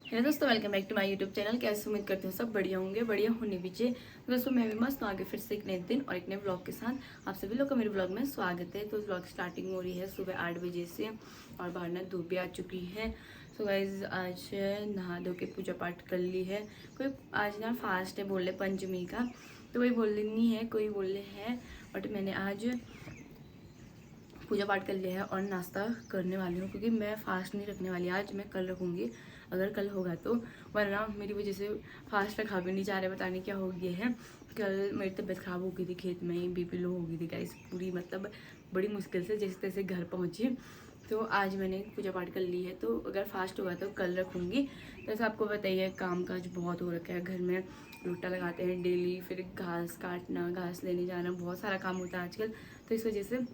Hello दोस्तों, welcome back to my YouTube channel. कैसे उम्मीद करते हो सब बढ़िया होंगे, बढ़िया होने भी चाहिए। तो दोस्तों मैं भी मस्त आगे फिर से एक नए दिन और एक नए ब्लॉग के साथ आप सभी लोग का मेरे ब्लॉग में स्वागत है। तो ब्लॉग स्टार्टिंग हो रही है सुबह 8 बजे से और बाहर ना धूप भी आ चुकी है। सो गाइज आज नहा धो के पूजा पाठ कर ली है। कोई आज ना फास्ट है, बोले पंचमी का, तो कोई बोले नहीं है, कोई बोले है, बट मैंने आज पूजा पाठ कर लिया है और नाश्ता करने वाली हूँ क्योंकि मैं फास्ट नहीं रखने वाली आज, मैं कल रखूँगी अगर कल होगा तो। वरना मेरी वजह से फास्ट रखा भी नहीं जा रहा, बताने क्या हो गया है। कल मेरी तबीयत ख़राब हो गई थी, खेत में ही बीपी लो हो गई थी गाइस पूरी, मतलब बड़ी मुश्किल से जैसे तैसे घर पहुँची। तो आज मैंने पूजा पाठ कर ली है, तो अगर फास्ट होगा तो कल रखूँगी। जैसे आपको बताइए काम काज बहुत हो रखा है घर में, रोटा लगाते हैं डेली, फिर घास काटना, घास लेने जाना, बहुत सारा काम होता है आजकल। तो इस वजह से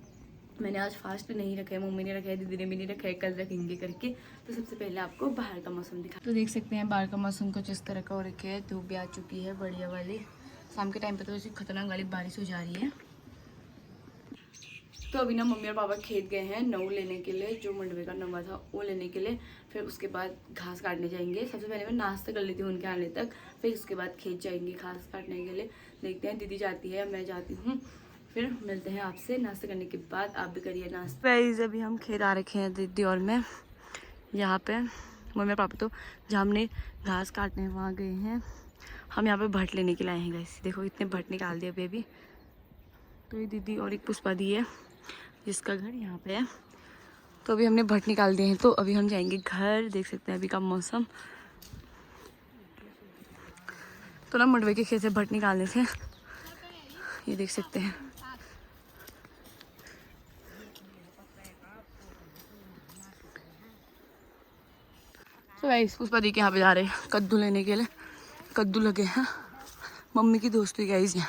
मैंने आज फास्ट नहीं रखा है, मम्मी ने रखा है, दीदी ने भी नहीं रखा है, कल रखेंगे करके। तो सबसे पहले आपको बाहर का मौसम दिखा, तो देख सकते हैं बाहर का मौसम कुछ इस तरह का हो रखा है। धूप भी आ चुकी है बढ़िया वाली, शाम के टाइम पे तो ऐसी खतरनाक वाली बारिश हो जा रही है। तो अभी ना मम्मी और पापा खेत गए हैं नऊ लेने के लिए, जो मंडवे का नवा था वो लेने के लिए। फिर उसके बाद घास काटने जाएंगे। सबसे पहले मैं नाश्ता कर लेती हूँ उनके आने तक, फिर उसके बाद खेत जाएंगे घास काटने के लिए। देखते हैं दीदी जाती है मैं जाती हूँ, फिर मिलते हैं आपसे नाश्ता करने के बाद। आप भी करिए नाश्ता। गाइस अभी हम खेत आ रखे हैं दीदी और मैं, यहाँ पे मम्मी पापा तो जहाँ हमने घास काटने वहाँ गए हैं, हम यहाँ पे भट्ट लेने के लिए आए हैं। गाइस देखो इतने भट्ट निकाल दिए अभी। तो ये दीदी और एक पुष्पा दी है जिसका घर यहाँ पे है। तो अभी हमने भट्ट निकाल दिए हैं, तो अभी हम जाएंगे घर। देख सकते हैं अभी का मौसम, तो ना मंडवे के खेत से भट्ट निकालने थे, ये देख सकते हैं। तो गाइस पुष्पा दी के यहाँ पे जा रहे हैं कद्दू लेने के लिए, कद्दू लगे हैं मम्मी की दोस्ती गाइस हैं।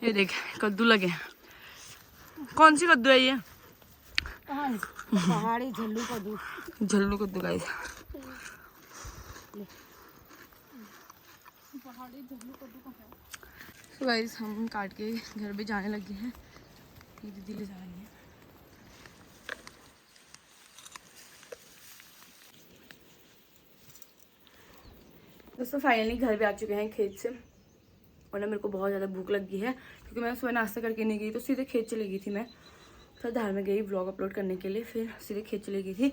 ये देख कद्दू लगे हैं। कौन सी कद्दू है ये? पहाड़ी झल्लू कद्दू। झल्लू कद्दू गाइस। तो गाइस हम काट के घर पे जाने लगे हैं, ये दीदी ले जा रही है। दोस्तों फाइनली घर भी आ चुके हैं खेत से, और ना मेरे को बहुत ज़्यादा भूख लगी है क्योंकि मैं सुबह नाश्ता करके नहीं गई, तो सीधे खेत चली गई थी। मैं फिर धार में गई व्लॉग अपलोड करने के लिए, फिर सीधे खेत चली गई थी।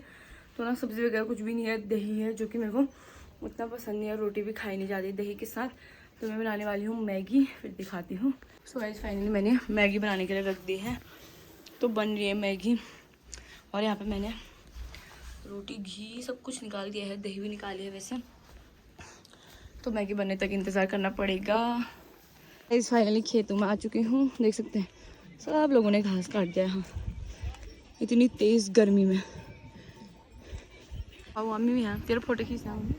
तो ना सब्ज़ी वगैरह कुछ भी नहीं है, दही है जो कि मेरे को उतना पसंद नहीं है, रोटी भी खाई नहीं जाती दही के साथ। तो मैं बनाने वाली हूँ मैगी, फिर दिखाती हूँ। सो गाइस फाइनली मैंने मैगी बनाने के लिए रख दी है, तो बन रही है मैगी। और यहाँ पे मैंने रोटी घी सब कुछ निकाल दिया है, दही भी निकाली है वैसे। तो मैगी बनने तक इंतज़ार करना पड़ेगा। गाइस फाइनली खेतों में आ चुकी हूँ, देख सकते हैं सब लोगों ने घास काट दिया है इतनी तेज़ गर्मी में। और मम्मी भी यहाँ, तेरे फोटो खींचना मम्मी।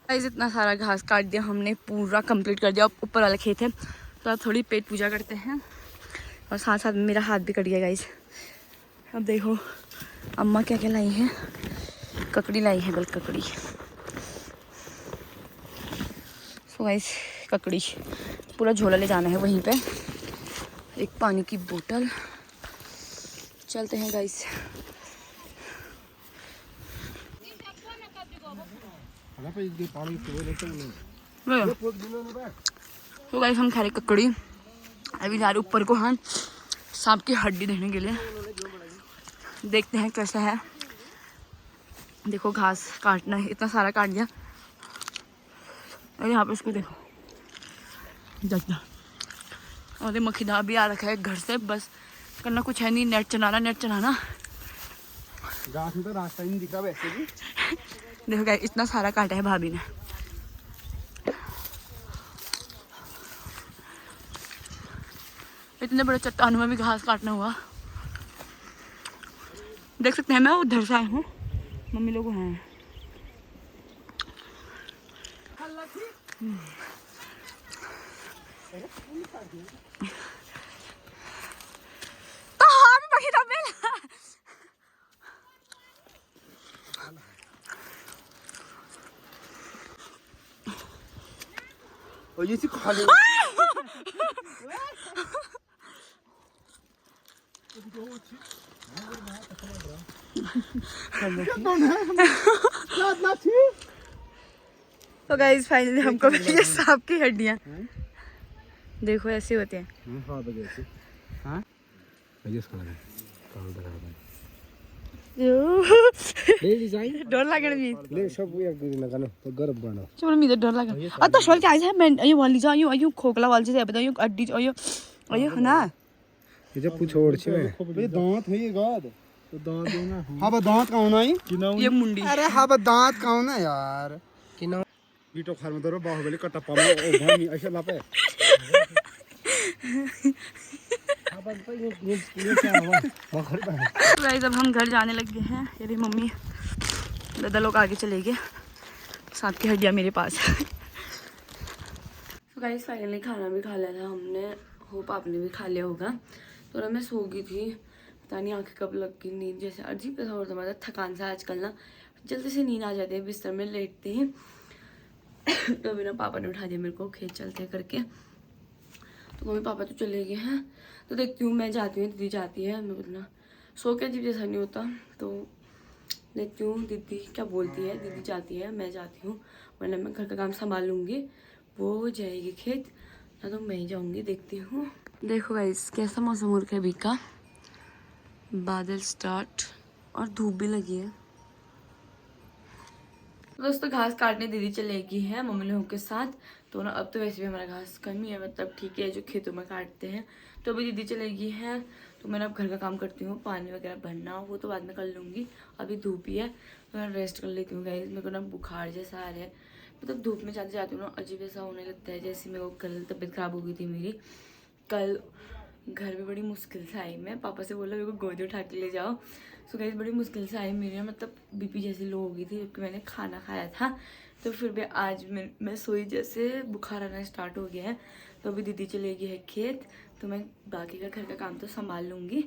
गाइस इतना सारा घास काट दिया हमने, पूरा कंप्लीट कर दिया। अब ऊपर वाला खेत है तो अब थोड़ी पेट पूजा करते हैं, और साथ साथ में मेरा हाथ भी कट गया गाइस। अब देखो अम्मा क्या क्या लाई हैं, ककड़ी लाई है, गल ककड़ी। सो गाइस ककड़ी पूरा झोला ले जाना है वहीं पे, एक पानी की बोतल। चलते हैं गाइस। तो गाइस हम खा रहे ककड़ी, अभी जा रहे ऊपर को हम सांप की हड्डी देखने के लिए, देखते हैं कैसा है। देखो घास काटना है, इतना सारा काट दिया। और यहाँ पे इसको देखो देखना, और ये मक्खीदार भी आ रखा है घर से, बस करना कुछ है नहीं, नेट चलाना नेट चलाना। घास में तो रास्ता ही नहीं दिख रहा वैसे भी। देखो गाइस इतना सारा काटा है भाभी ने। इतने बड़े चट्टानों में भी घास काटना हुआ, देख सकते हैं। मैं उधर से आई हूँ, मम्मी लोग हैं। तो हाँ भी बाकी डब्बे ला। और ये सी खा ले तो गाइस फाइनली हमको मिली ये सांप की हड्डियाँ। देखो ऐसे होते हैं। हाँ बजे से हाँ बजे से लगा काम लगा ले डिजाइन डर लागण मी ले सब एक दिन लगानो तो गर्व बनो चलो मी तो डर लागण अत सोल के आइज है मैं यो वाली जा यो खोखला वाली से बता यो हड्डी यो ना ये जब पूछ छोड़ छी मैं ये दांत है ये गाद तो दांत दो ना हां बा दांत कौन आई ये मुंडी अरे हां बा दांत कौन है यार किना बीटो खार में दरो बाहुबली कटप्पा में ओ भाई ऐसा लापे हां बा तो ये क्या हुआ बखर बा गाइस अब हम घर जाने लग गए हैं। ये रही मम्मी दादा लोग आगे चले गए, सांप की हड्डियाँ मेरे पास है। तो गाइस फाइनली खाना भी खा लिया था हमने, होप आपने भी खा लिया होगा। तो ना मैं सो गई थी, पता नहीं आंखें कब लग गई, नींद जैसे अजीब सा होता था, थकान सा आजकल ना जल्दी से नींद आ जाती है बिस्तर में लेटते ही। तो अभी ना पापा ने उठा दिया मेरे को खेत चलते करके। तो मम्मी पापा तो चले गए हैं, तो देखती हूँ मैं जाती हूँ, दीदी जाती है। मैं इतना सो के अजीब जैसा नहीं होता, तो देखती हूँ दीदी क्या बोलती है। दीदी जाती है, मैं जाती हूँ, वरना मैं घर का काम संभाल लूँगी। वो जाएगी खेत ना तो मैं ही जाऊँगी, देखती हूँ। देखो गाइस कैसा मौसम हो रखा है अभी का, बादल स्टार्ट और धूप भी लगी है। दोस्तों घास काटने दीदी चलेगी है मम्मी लोगों के साथ। तो ना अब तो वैसे भी हमारा घास कम ही है, मतलब ठीक है जो खेतों में काटते हैं। तो अभी दीदी चलेगी है, तो मैंने अब घर का काम करती हूँ, पानी वगैरह भरना वो तो बाद में कर लूँगी। अभी धूप ही है तो मैं रेस्ट कर लेती हूँ गाइस। मेरे को ना बुखार जैसा आ रहा है, मतलब धूप में जाते जाती हूँ ना अजीब ऐसा होने लगता है, जैसे मेरे को कल तबीयत खराब हो गई थी मेरी। कल घर में बड़ी मुश्किल से आई, मैं पापा से बोला मेरे को गोदी उठा के ले जाओ। सो गाइस बड़ी मुश्किल से आई मेरी, मतलब बीपी जैसी लो हो गई थी क्योंकि मैंने खाना खाया था। तो फिर भी आज मैं सोई जैसे बुखार आना स्टार्ट हो गया है। तो अभी दीदी चलेगी है खेत, तो मैं बाकी का घर का काम तो संभाल लूँगी।